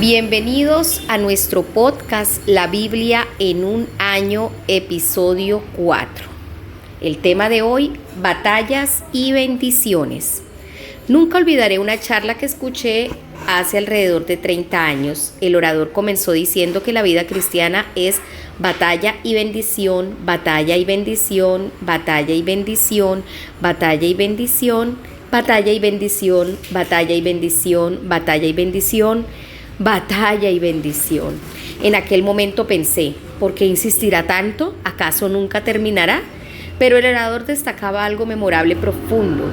Bienvenidos a nuestro podcast La Biblia en un año, episodio 4. El tema de hoy, batallas y bendiciones. Nunca olvidaré una charla que escuché hace alrededor de 30 años. El orador comenzó diciendo que la vida cristiana es batalla y bendición, batalla y bendición, batalla y bendición, batalla y bendición, batalla y bendición, batalla y bendición, batalla y bendición, batalla y bendición. En aquel momento pensé, ¿por qué insistirá tanto? ¿Acaso nunca terminará? Pero el orador destacaba algo memorable profundo.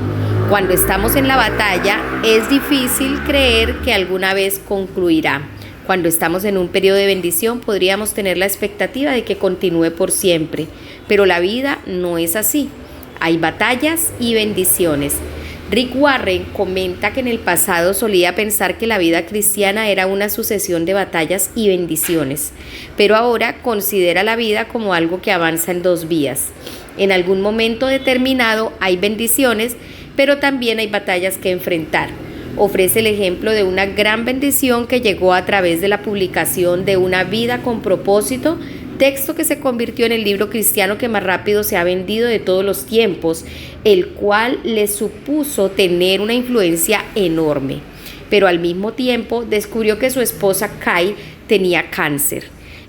Cuando estamos en la batalla, es difícil creer que alguna vez concluirá. Cuando estamos en un periodo de bendición, podríamos tener la expectativa de que continúe por siempre. Pero la vida no es así. Hay batallas y bendiciones. Rick Warren comenta que en el pasado solía pensar que la vida cristiana era una sucesión de batallas y bendiciones, pero ahora considera la vida como algo que avanza en dos vías. En algún momento determinado hay bendiciones, pero también hay batallas que enfrentar. Ofrece el ejemplo de una gran bendición que llegó a través de la publicación de Una vida con propósito, texto que se convirtió en el libro cristiano que más rápido se ha vendido de todos los tiempos, el cual le supuso tener una influencia enorme. Pero al mismo tiempo descubrió que su esposa Kay tenía cáncer.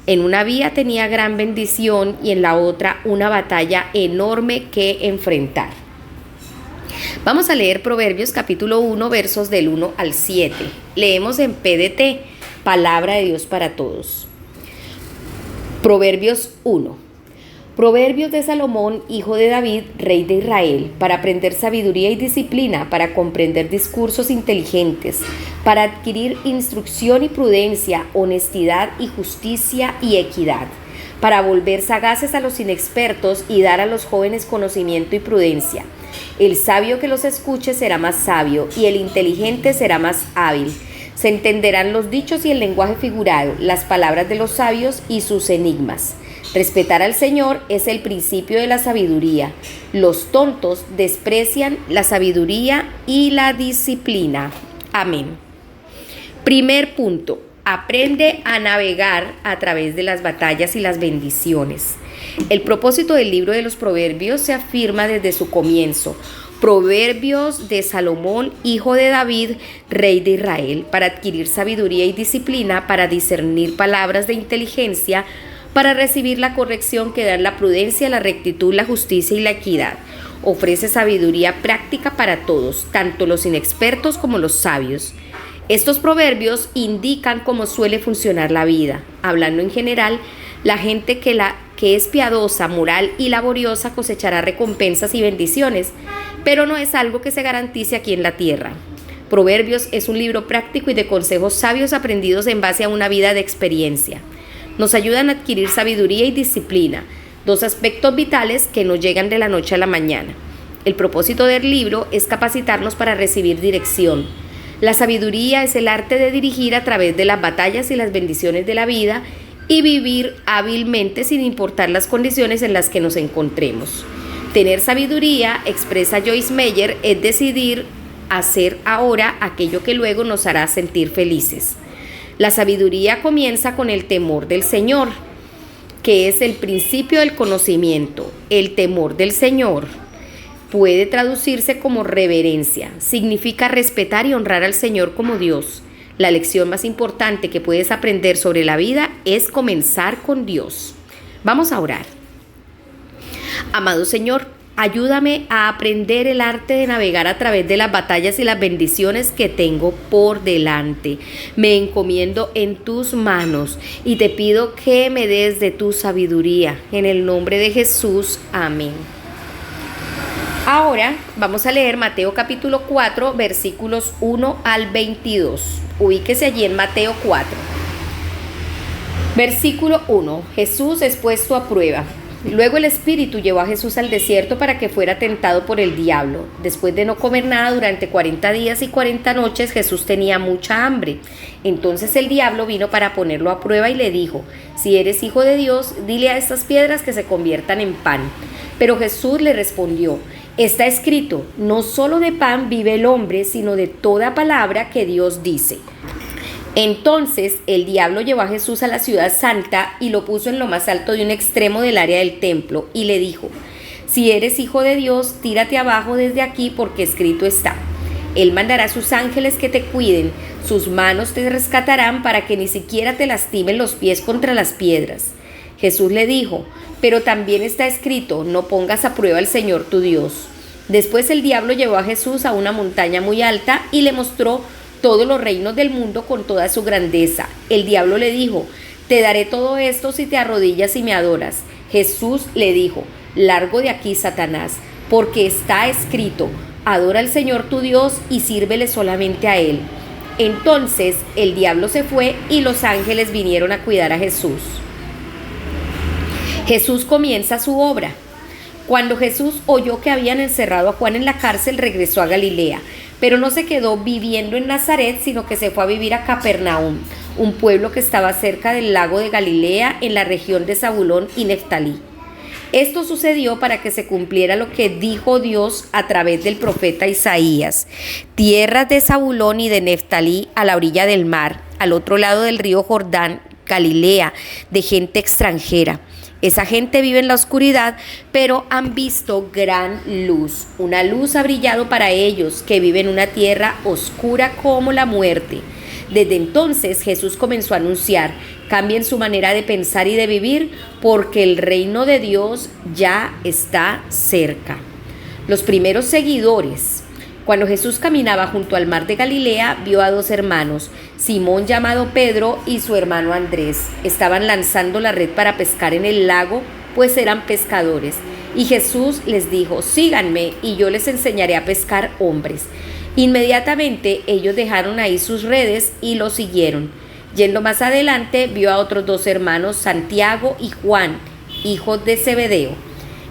En una vía tenía gran bendición y en la otra una batalla enorme que enfrentar. Vamos a leer Proverbios capítulo 1, versos del 1 al 7. Leemos en PDT, Palabra de Dios para Todos. Proverbios 1. Proverbios de Salomón, hijo de David, rey de Israel, para aprender sabiduría y disciplina, para comprender discursos inteligentes, para adquirir instrucción y prudencia, honestidad y justicia y equidad, para volver sagaces a los inexpertos y dar a los jóvenes conocimiento y prudencia. El sabio que los escuche será más sabio y el inteligente será más hábil. Se entenderán los dichos y el lenguaje figurado, las palabras de los sabios y sus enigmas. Respetar al Señor es el principio de la sabiduría. Los tontos desprecian la sabiduría y la disciplina. Amén. Primer punto. Aprende a navegar a través de las batallas y las bendiciones. El propósito del libro de los Proverbios se afirma desde su comienzo. Proverbios de Salomón, hijo de David, rey de Israel, para adquirir sabiduría y disciplina, para discernir palabras de inteligencia, para recibir la corrección que dan la prudencia, la rectitud, la justicia y la equidad. Ofrece sabiduría práctica para todos, tanto los inexpertos como los sabios. Estos proverbios indican cómo suele funcionar la vida. Hablando en general, la gente que es piadosa, moral y laboriosa cosechará recompensas y bendiciones, pero no es algo que se garantice aquí en la tierra. Proverbios es un libro práctico y de consejos sabios aprendidos en base a una vida de experiencia. Nos ayudan a adquirir sabiduría y disciplina, dos aspectos vitales que no llegan de la noche a la mañana. El propósito del libro es capacitarnos para recibir dirección. La sabiduría es el arte de dirigir a través de las batallas y las bendiciones de la vida y vivir hábilmente sin importar las condiciones en las que nos encontremos. Tener sabiduría, expresa Joyce Meyer, es decidir hacer ahora aquello que luego nos hará sentir felices. La sabiduría comienza con el temor del Señor, que es el principio del conocimiento. El temor del Señor puede traducirse como reverencia. Significa respetar y honrar al Señor como Dios. La lección más importante que puedes aprender sobre la vida es comenzar con Dios. Vamos a orar. Amado Señor, ayúdame a aprender el arte de navegar a través de las batallas y las bendiciones que tengo por delante. Me encomiendo en tus manos y te pido que me des de tu sabiduría. En el nombre de Jesús, amén. Ahora vamos a leer Mateo capítulo 4, versículos 1 al 22. Ubíquese allí en Mateo 4. Versículo 1. Jesús es puesto a prueba. Luego el Espíritu llevó a Jesús al desierto para que fuera tentado por el diablo. Después de no comer nada durante 40 días y 40 noches, Jesús tenía mucha hambre. Entonces el diablo vino para ponerlo a prueba y le dijo: si eres hijo de Dios, dile a estas piedras que se conviertan en pan. Pero Jesús le respondió: está escrito, no solo de pan vive el hombre, sino de toda palabra que Dios dice. Entonces el diablo llevó a Jesús a la ciudad santa y lo puso en lo más alto de un extremo del área del templo y le dijo: si eres hijo de Dios, tírate abajo desde aquí, porque escrito está: Él mandará a sus ángeles que te cuiden, sus manos te rescatarán para que ni siquiera te lastimen los pies contra las piedras. Jesús le dijo: pero también está escrito: no pongas a prueba al Señor tu Dios. Después el diablo llevó a Jesús a una montaña muy alta y le mostró todos los reinos del mundo con toda su grandeza. El diablo le dijo: te daré todo esto si te arrodillas y me adoras. Jesús le dijo: largo de aquí, Satanás, porque está escrito: adora al Señor tu Dios y sírvele solamente a Él. Entonces el diablo se fue y los ángeles vinieron a cuidar a Jesús. Jesús comienza su obra. Cuando Jesús oyó que habían encerrado a Juan en la cárcel, regresó a Galilea, pero no se quedó viviendo en Nazaret, sino que se fue a vivir a Capernaum, un pueblo que estaba cerca del lago de Galilea, en la región de Zabulón y Neftalí. Esto sucedió para que se cumpliera lo que dijo Dios a través del profeta Isaías: tierras de Zabulón y de Neftalí, a la orilla del mar, al otro lado del río Jordán, Galilea, de gente extranjera. Esa gente vive en la oscuridad, pero han visto gran luz. Una luz ha brillado para ellos, que viven en una tierra oscura como la muerte. Desde entonces Jesús comenzó a anunciar: cambien su manera de pensar y de vivir, porque el reino de Dios ya está cerca. Los primeros seguidores. Cuando Jesús caminaba junto al mar de Galilea, vio a dos hermanos, Simón llamado Pedro y su hermano Andrés. Estaban lanzando la red para pescar en el lago, pues eran pescadores. Y Jesús les dijo: síganme y yo les enseñaré a pescar hombres. Inmediatamente ellos dejaron ahí sus redes y lo siguieron. Yendo más adelante, vio a otros dos hermanos, Santiago y Juan, hijos de Zebedeo.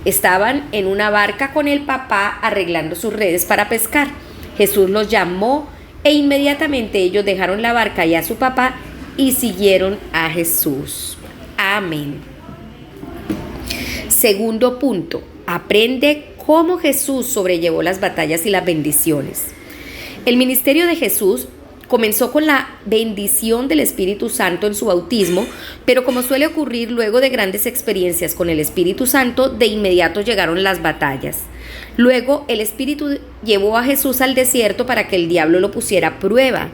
Estaban en una barca con el papá arreglando sus redes para pescar. Jesús los llamó e inmediatamente ellos dejaron la barca y a su papá y siguieron a Jesús. Amén. Segundo punto: aprende cómo Jesús sobrellevó las batallas y las bendiciones. El ministerio de Jesús comenzó con la bendición del Espíritu Santo en su bautismo, pero como suele ocurrir luego de grandes experiencias con el Espíritu Santo, de inmediato llegaron las batallas. Luego el Espíritu llevó a Jesús al desierto para que el diablo lo pusiera a prueba.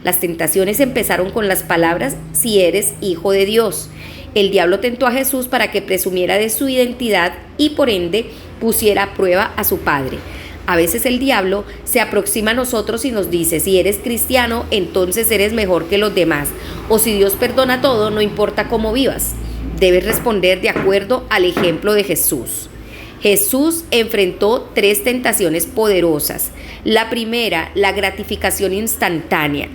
Las tentaciones empezaron con las palabras: si eres hijo de Dios. El diablo tentó a Jesús para que presumiera de su identidad y por ende pusiera a prueba a su Padre. A veces el diablo se aproxima a nosotros y nos dice: si eres cristiano, entonces eres mejor que los demás. O si Dios perdona todo, no importa cómo vivas. Debes responder de acuerdo al ejemplo de Jesús. Jesús enfrentó 3 tentaciones poderosas. La primera, la gratificación instantánea,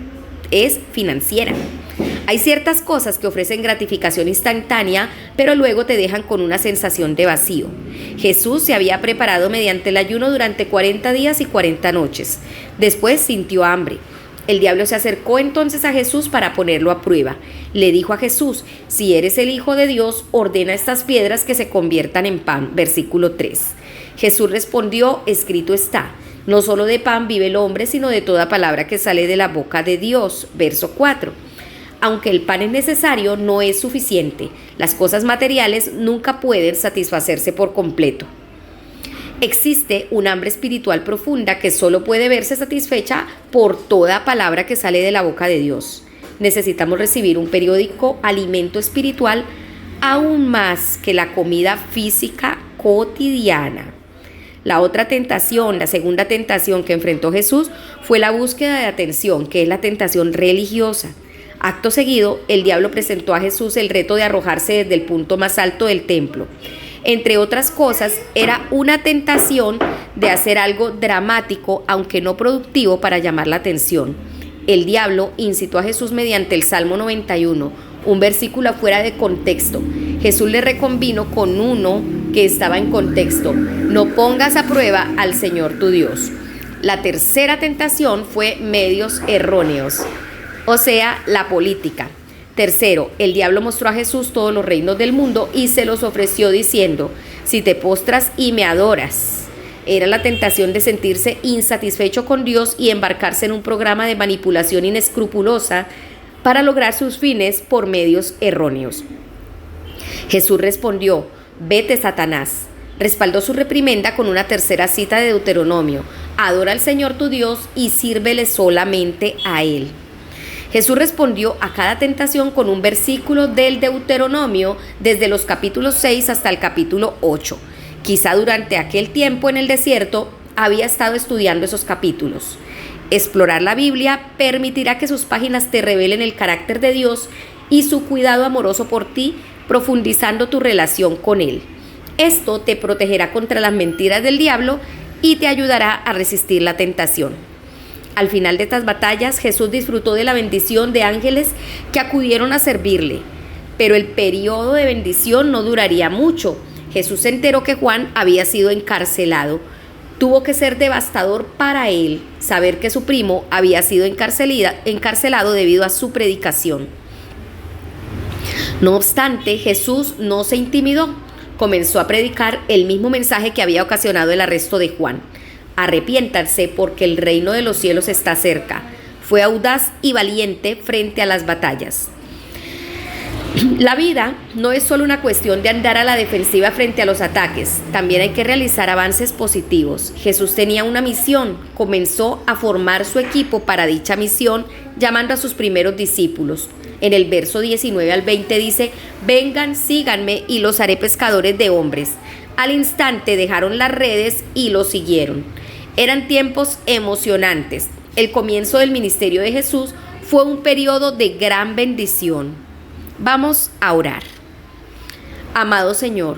es financiera. Hay ciertas cosas que ofrecen gratificación instantánea, pero luego te dejan con una sensación de vacío. Jesús se había preparado mediante el ayuno durante 40 días y 40 noches. Después sintió hambre. El diablo se acercó entonces a Jesús para ponerlo a prueba. Le dijo a Jesús: si eres el Hijo de Dios, ordena estas piedras que se conviertan en pan. Versículo 3. Jesús respondió: escrito está: no solo de pan vive el hombre, sino de toda palabra que sale de la boca de Dios. Verso 4. Aunque el pan es necesario, no es suficiente. Las cosas materiales nunca pueden satisfacerse por completo. Existe un hambre espiritual profunda que solo puede verse satisfecha por toda palabra que sale de la boca de Dios. Necesitamos recibir un periódico alimento espiritual aún más que la comida física cotidiana. La otra tentación, la segunda tentación que enfrentó Jesús, fue la búsqueda de atención, que es la tentación religiosa. Acto seguido, el diablo presentó a Jesús el reto de arrojarse desde el punto más alto del templo. Entre otras cosas, era una tentación de hacer algo dramático, aunque no productivo, para llamar la atención. El diablo incitó a Jesús mediante el Salmo 91, un versículo fuera de contexto. Jesús le reconvino con uno que estaba en contexto: no pongas a prueba al Señor tu Dios. La tercera tentación fue medios erróneos, o sea, la política. Tercero, el diablo mostró a Jesús todos los reinos del mundo y se los ofreció diciendo: si te postras y me adoras. Era la tentación de sentirse insatisfecho con Dios y embarcarse en un programa de manipulación inescrupulosa para lograr sus fines por medios erróneos. Jesús respondió: vete, Satanás. Respaldó su reprimenda con una tercera cita de Deuteronomio: adora al Señor tu Dios y sírvele solamente a Él. Jesús respondió a cada tentación con un versículo del Deuteronomio desde los capítulos 6 hasta el capítulo 8. Quizá durante aquel tiempo en el desierto había estado estudiando esos capítulos. Explorar la Biblia permitirá que sus páginas te revelen el carácter de Dios y su cuidado amoroso por ti, profundizando tu relación con Él. Esto te protegerá contra las mentiras del diablo y te ayudará a resistir la tentación. Al final de estas batallas, Jesús disfrutó de la bendición de ángeles que acudieron a servirle. Pero el periodo de bendición no duraría mucho. Jesús se enteró que Juan había sido encarcelado. Tuvo que ser devastador para él saber que su primo había sido encarcelado debido a su predicación. No obstante, Jesús no se intimidó. Comenzó a predicar el mismo mensaje que había ocasionado el arresto de Juan: arrepiéntanse porque el reino de los cielos está cerca. Fue audaz y valiente frente a las batallas. La vida no es solo una cuestión de andar a la defensiva frente a los ataques, también hay que realizar avances positivos. Jesús tenía una misión, comenzó a formar su equipo para dicha misión, llamando a sus primeros discípulos. En el verso 19 al 20 dice: vengan, síganme y los haré pescadores de hombres. Al instante dejaron las redes y lo siguieron. Eran tiempos emocionantes. El comienzo del ministerio de Jesús fue un periodo de gran bendición. Vamos a orar. Amado Señor,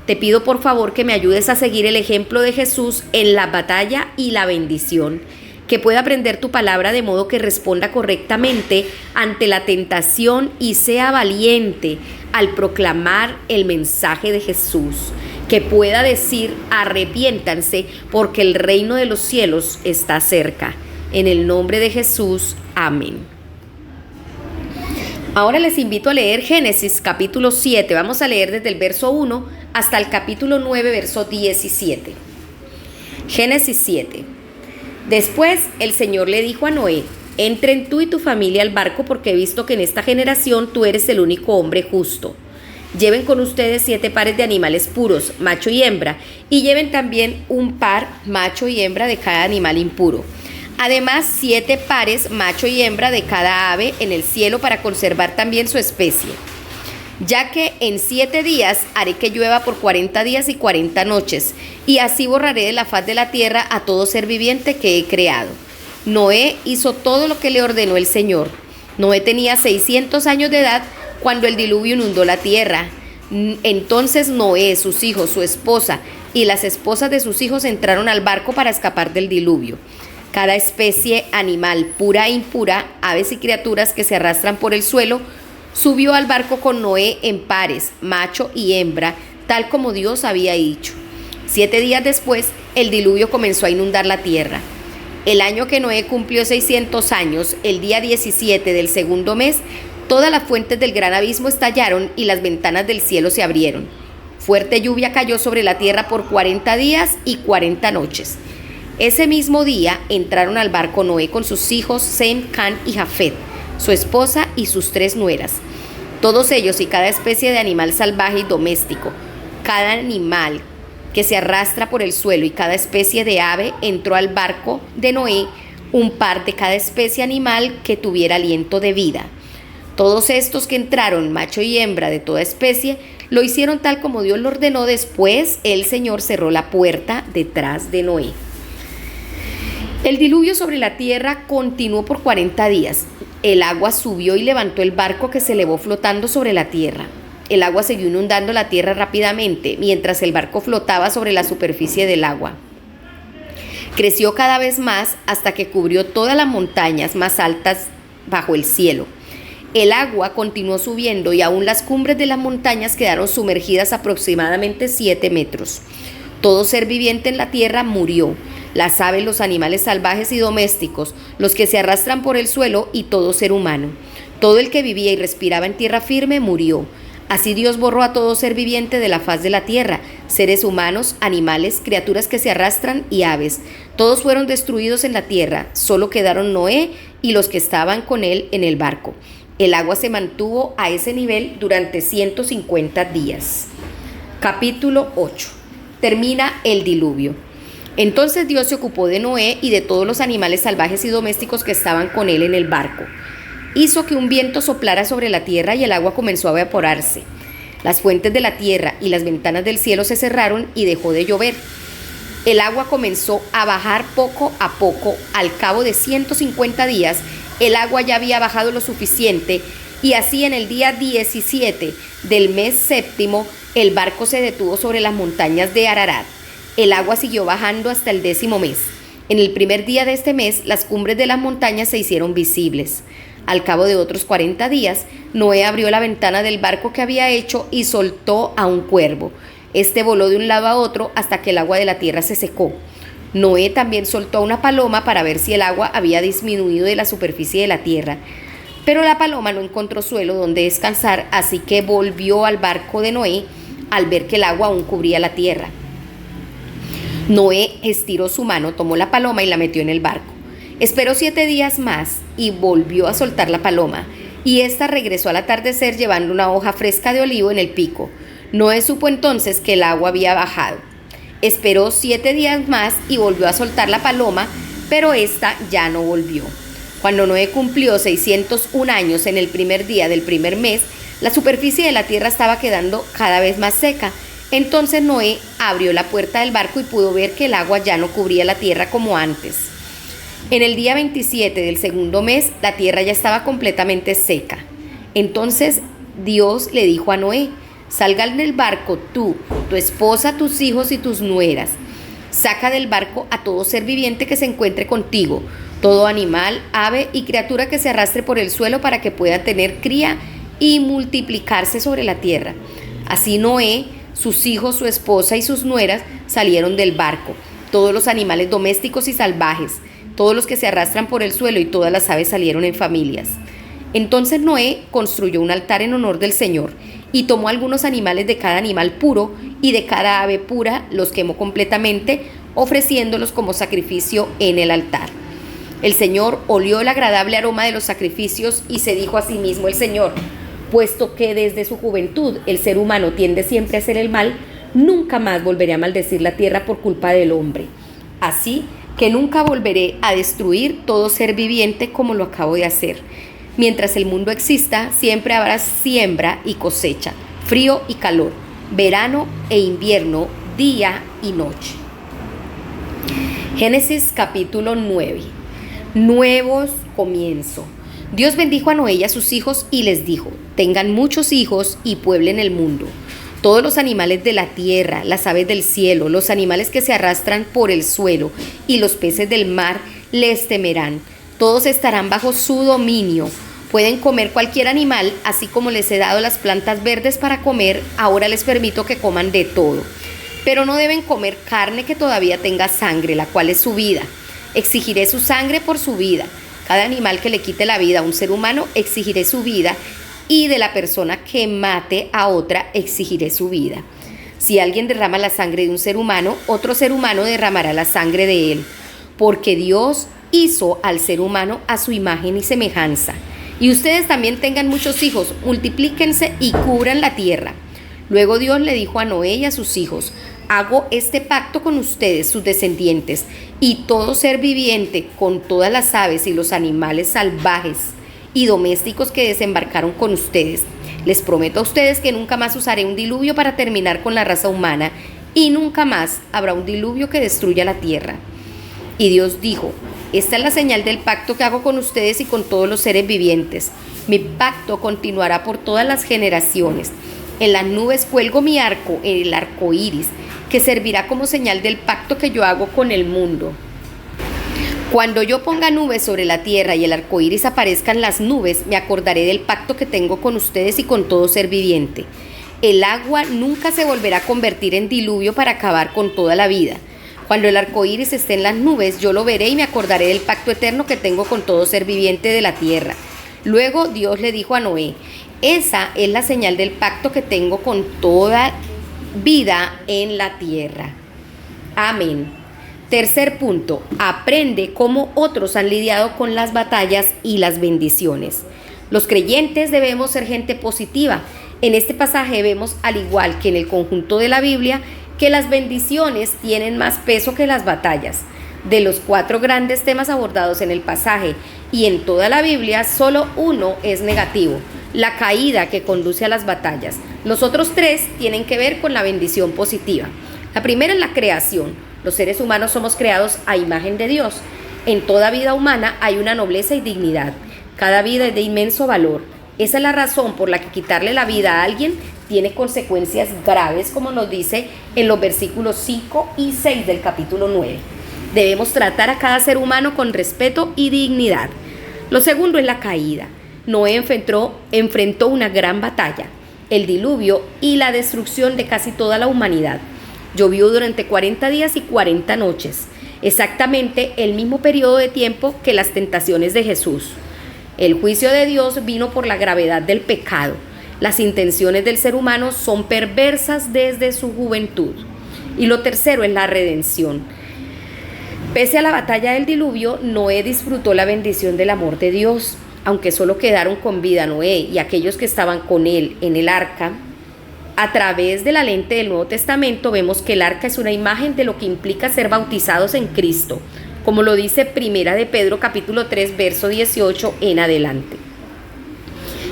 te pido por favor que me ayudes a seguir el ejemplo de Jesús en la batalla y la bendición, que pueda aprender tu palabra de modo que responda correctamente ante la tentación y sea valiente al proclamar el mensaje de Jesús, que pueda decir: arrepiéntanse porque el reino de los cielos está cerca. En el nombre de Jesús, amén. Ahora les invito a leer Génesis capítulo 7. Vamos a leer desde el verso 1 hasta el capítulo 9, verso 17. Génesis 7. Después el Señor le dijo a Noé: entren tú y tu familia al barco, porque he visto que en esta generación tú eres el único hombre justo. Lleven con ustedes 7 pares de animales puros, macho y hembra, y lleven también un par, macho y hembra, de cada animal impuro. Además, 7 pares, macho y hembra, de cada ave en el cielo, para conservar también su especie. Ya que en 7 días haré que llueva por 40 días y 40 noches, y así borraré de la faz de la tierra a todo ser viviente que he creado. Noé hizo todo lo que le ordenó el Señor. Noé tenía 600 años de edad cuando el diluvio inundó la tierra. Entonces Noé, sus hijos, su esposa y las esposas de sus hijos entraron al barco para escapar del diluvio. Cada especie animal, pura e impura, aves y criaturas que se arrastran por el suelo, subió al barco con Noé en pares, macho y hembra, tal como Dios había dicho. 7 días después, el diluvio comenzó a inundar la tierra. El año que Noé cumplió 600 años, el día 17 del segundo mes, todas las fuentes del gran abismo estallaron y las ventanas del cielo se abrieron. Fuerte lluvia cayó sobre la tierra por 40 días y 40 noches. Ese mismo día entraron al barco Noé con sus hijos Sem, Can y Jafet, su esposa y sus 3 nueras. Todos ellos y cada especie de animal salvaje y doméstico, cada animal que se arrastra por el suelo y cada especie de ave entró al barco de Noé, un par de cada especie animal que tuviera aliento de vida. Todos estos que entraron, macho y hembra de toda especie, lo hicieron tal como Dios lo ordenó. Después el Señor cerró la puerta detrás de Noé. El diluvio sobre la tierra continuó por 40 días. El agua subió y levantó el barco, que se elevó flotando sobre la tierra. El agua siguió inundando la tierra rápidamente, mientras el barco flotaba sobre la superficie del agua. Creció cada vez más hasta que cubrió todas las montañas más altas bajo el cielo. El agua continuó subiendo y aún las cumbres de las montañas quedaron sumergidas aproximadamente 7 metros. Todo ser viviente en la tierra murió. Las aves, los animales salvajes y domésticos, los que se arrastran por el suelo y todo ser humano. Todo el que vivía y respiraba en tierra firme murió. Así Dios borró a todo ser viviente de la faz de la tierra, seres humanos, animales, criaturas que se arrastran y aves. Todos fueron destruidos en la tierra, solo quedaron Noé y los que estaban con él en el barco. El agua se mantuvo a ese nivel durante 150 días. Capítulo 8. Termina el diluvio. Entonces Dios se ocupó de Noé y de todos los animales salvajes y domésticos que estaban con él en el barco. Hizo que un viento soplara sobre la tierra y el agua comenzó a evaporarse. Las fuentes de la tierra y las ventanas del cielo se cerraron y dejó de llover. El agua comenzó a bajar poco a poco. Al cabo de 150 días, el agua ya había bajado lo suficiente y así en el día 17 del mes séptimo, el barco se detuvo sobre las montañas de Ararat. El agua siguió bajando hasta el 10º mes. En el primer día de este mes, las cumbres de las montañas se hicieron visibles. Al cabo de otros 40 días, Noé abrió la ventana del barco que había hecho y soltó a un cuervo. Este voló de un lado a otro hasta que el agua de la tierra se secó. Noé también soltó a una paloma para ver si el agua había disminuido de la superficie de la tierra. Pero la paloma no encontró suelo donde descansar, así que volvió al barco de Noé al ver que el agua aún cubría la tierra. Noé estiró su mano, tomó la paloma y la metió en el barco. Esperó 7 días más y volvió a soltar la paloma, y ésta regresó al atardecer llevando una hoja fresca de olivo en el pico. Noé supo entonces que el agua había bajado. Esperó 7 días más y volvió a soltar la paloma, pero ésta ya no volvió. Cuando Noé cumplió 601 años en el primer día del primer mes, la superficie de la tierra estaba quedando cada vez más seca. Entonces Noé abrió la puerta del barco y pudo ver que el agua ya no cubría la tierra como antes. En el día 27 del segundo mes, la tierra ya estaba completamente seca. Entonces Dios le dijo a Noé: salgan del barco tú, tu esposa, tus hijos y tus nueras. Saca del barco a todo ser viviente que se encuentre contigo, todo animal, ave y criatura que se arrastre por el suelo para que pueda tener cría y multiplicarse sobre la tierra. Así Noé, sus hijos, su esposa y sus nueras salieron del barco, todos los animales domésticos y salvajes, todos los que se arrastran por el suelo y todas las aves salieron en familias. Entonces Noé construyó un altar en honor del Señor y tomó algunos animales de cada animal puro y de cada ave pura, los quemó completamente, ofreciéndolos como sacrificio en el altar. El Señor olió el agradable aroma de los sacrificios y se dijo a sí mismo el Señor: puesto que desde su juventud el ser humano tiende siempre a hacer el mal, nunca más volveré a maldecir la tierra por culpa del hombre. Así que nunca volveré a destruir todo ser viviente como lo acabo de hacer. Mientras el mundo exista, siempre habrá siembra y cosecha, frío y calor, verano e invierno, día y noche. Génesis capítulo 9. Nuevos comienzos. Dios bendijo a Noé y a sus hijos y les dijo: tengan muchos hijos y pueblen el mundo. Todos los animales de la tierra, las aves del cielo, los animales que se arrastran por el suelo y los peces del mar les temerán. Todos estarán bajo su dominio. Pueden comer cualquier animal, así como les he dado las plantas verdes para comer, ahora les permito que coman de todo. Pero no deben comer carne que todavía tenga sangre, la cual es su vida. Exigiré su sangre por su vida. Cada animal que le quite la vida a un ser humano, exigiré su vida, y de la persona que mate a otra, exigiré su vida. Si alguien derrama la sangre de un ser humano, otro ser humano derramará la sangre de él, porque Dios hizo al ser humano a su imagen y semejanza. Y ustedes también tengan muchos hijos, multiplíquense y cubran la tierra. Luego Dios le dijo a Noé y a sus hijos: hago este pacto con ustedes, sus descendientes, y todo ser viviente, con todas las aves y los animales salvajes y domésticos que desembarcaron con ustedes. Les prometo a ustedes que nunca más usaré un diluvio para terminar con la raza humana, y nunca más habrá un diluvio que destruya la tierra. Y Dios dijo: esta es la señal del pacto que hago con ustedes y con todos los seres vivientes. Mi pacto continuará por todas las generaciones. En las nubes cuelgo mi arco, el arco iris, que servirá como señal del pacto que yo hago con el mundo. Cuando yo ponga nubes sobre la tierra y el arco iris aparezca en las nubes, me acordaré del pacto que tengo con ustedes y con todo ser viviente. El agua nunca se volverá a convertir en diluvio para acabar con toda la vida. Cuando el arco iris esté en las nubes, yo lo veré y me acordaré del pacto eterno que tengo con todo ser viviente de la tierra. Luego Dios le dijo a Noé: esa es la señal del pacto que tengo con toda vida en la tierra. Amén. Tercer punto: aprende cómo otros han lidiado con las batallas y las bendiciones. Los creyentes debemos ser gente positiva. En este pasaje vemos, al igual que en el conjunto de la Biblia, que las bendiciones tienen más peso que las batallas. De los 4 grandes temas abordados en el pasaje y en toda la Biblia, solo uno es negativo: la caída que conduce a las batallas. Los otros 3 tienen que ver con la bendición positiva. La primera es la creación. Los seres humanos somos creados a imagen de Dios. En toda vida humana hay una nobleza y dignidad. Cada vida es de inmenso valor. Esa es la razón por la que quitarle la vida a alguien tiene consecuencias graves, como nos dice en los versículos 5 y 6 del capítulo 9. Debemos tratar a cada ser humano con respeto y dignidad. Lo segundo es la caída. Noé enfrentó una gran batalla, el diluvio y la destrucción de casi toda la humanidad. Llovió durante 40 días y 40 noches, exactamente el mismo periodo de tiempo que las tentaciones de Jesús. El juicio de Dios vino por la gravedad del pecado. Las intenciones del ser humano son perversas desde su juventud. Y lo tercero es la redención. Pese a la batalla del diluvio, Noé disfrutó la bendición del amor de Dios. Aunque solo quedaron con vida Noé y aquellos que estaban con él en el arca, a través de la lente del Nuevo Testamento vemos que el arca es una imagen de lo que implica ser bautizados en Cristo, como lo dice Primera de Pedro capítulo 3, verso 18 en adelante.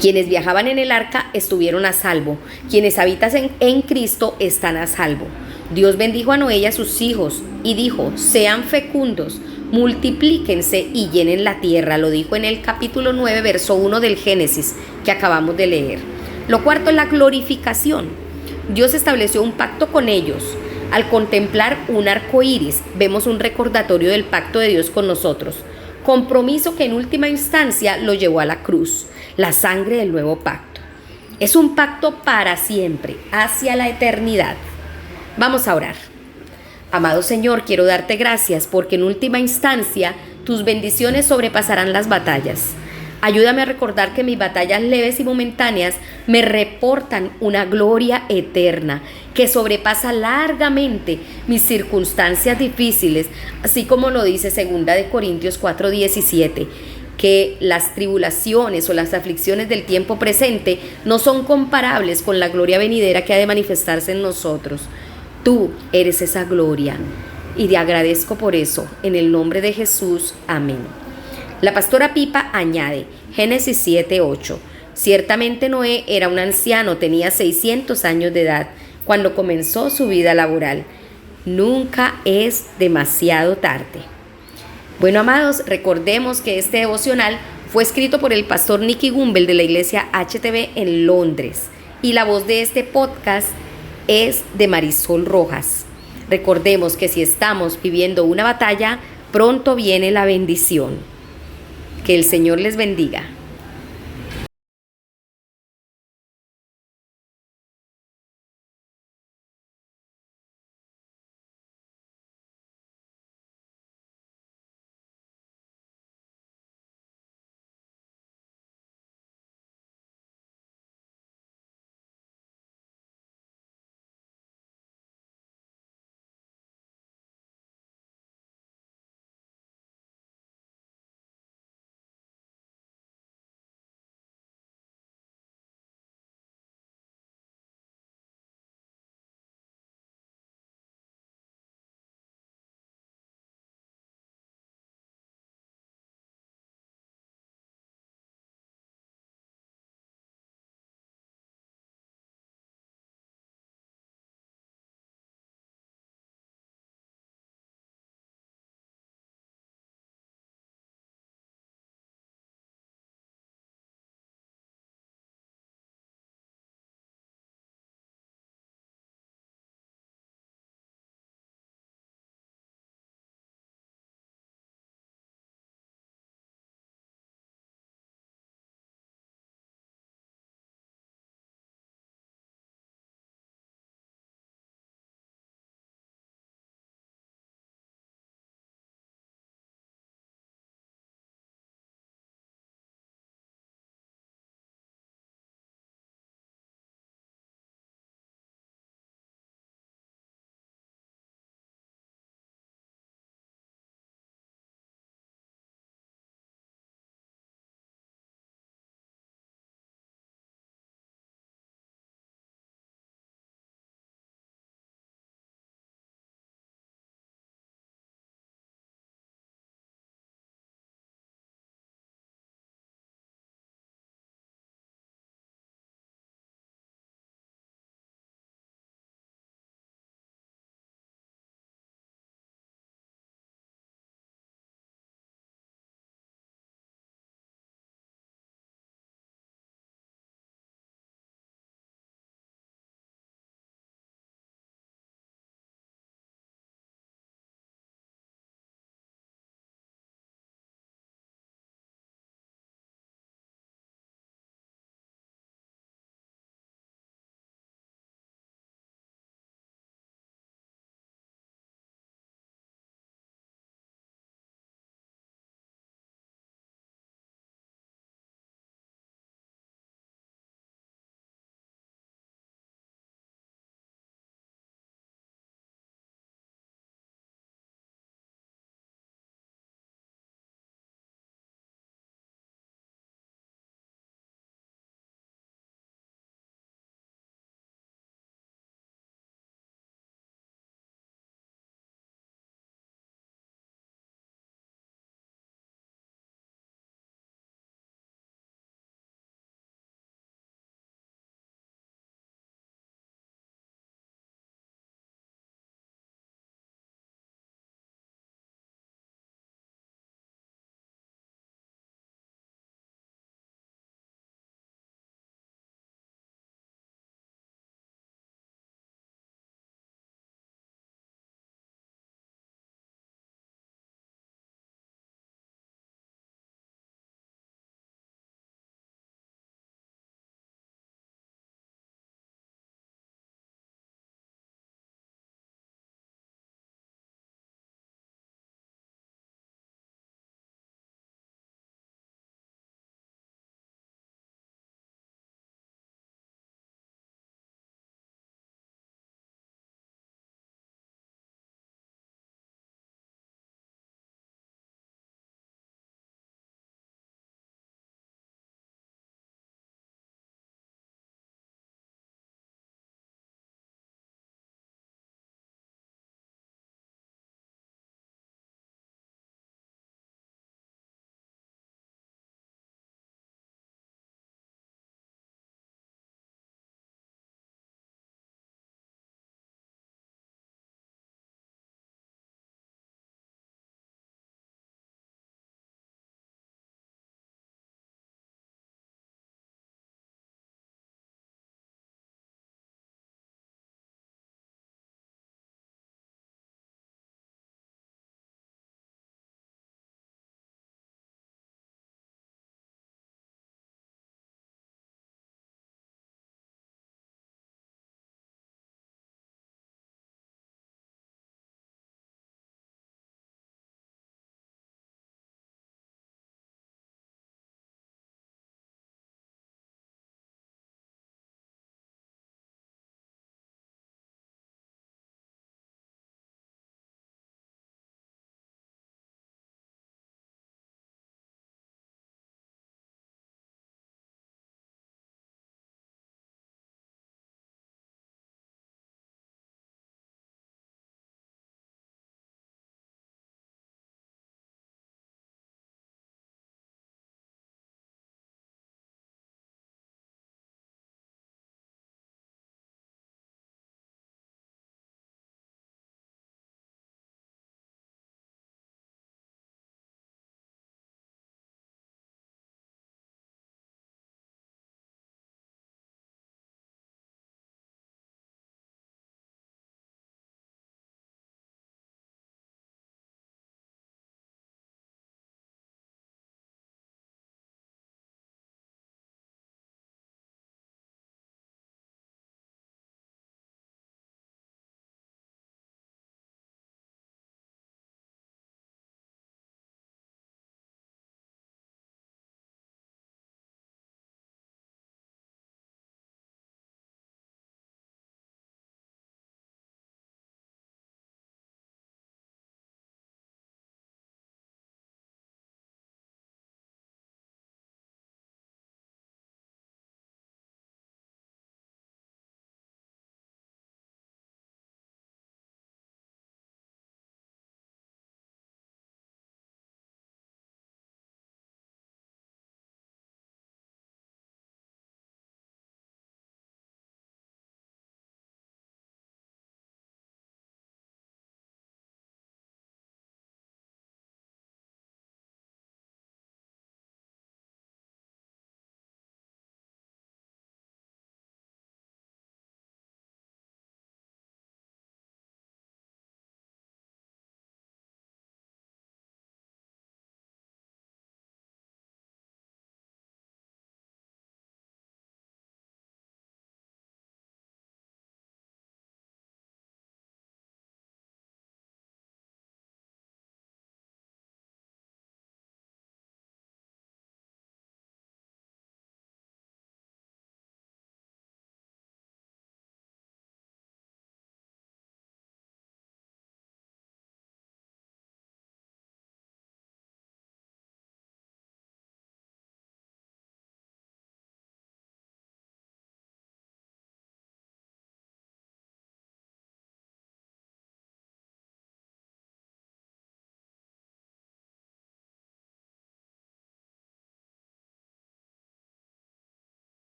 Quienes viajaban en el arca estuvieron a salvo. Quienes habitan en Cristo están a salvo. Dios bendijo a Noé y a sus hijos y dijo: sean fecundos, multiplíquense y llenen la tierra. Lo dijo en el capítulo 9, verso 1 del Génesis, que acabamos de leer. Lo cuarto es la glorificación. Dios estableció un pacto con ellos. Al contemplar un arco iris, vemos un recordatorio del pacto de Dios con nosotros. Compromiso que en última instancia lo llevó a la cruz, la sangre del nuevo pacto. Es un pacto para siempre, hacia la eternidad. Vamos a orar. Amado Señor, quiero darte gracias porque en última instancia tus bendiciones sobrepasarán las batallas. Ayúdame a recordar que mis batallas leves y momentáneas me reportan una gloria eterna que sobrepasa largamente mis circunstancias difíciles, así como lo dice 2 Corintios 4:17, que las tribulaciones o las aflicciones del tiempo presente no son comparables con la gloria venidera que ha de manifestarse en nosotros. Tú eres esa gloria y te agradezco por eso. En el nombre de Jesús, amén. La pastora Pipa añade, Génesis 7:8, ciertamente Noé era un anciano, tenía 600 años de edad cuando comenzó su vida laboral. Nunca es demasiado tarde. Bueno, amados, recordemos que este devocional fue escrito por el pastor Nicky Gumbel de la iglesia HTB en Londres y la voz de este podcast es de Marisol Rojas. Recordemos que si estamos viviendo una batalla, pronto viene la bendición. Que el Señor les bendiga.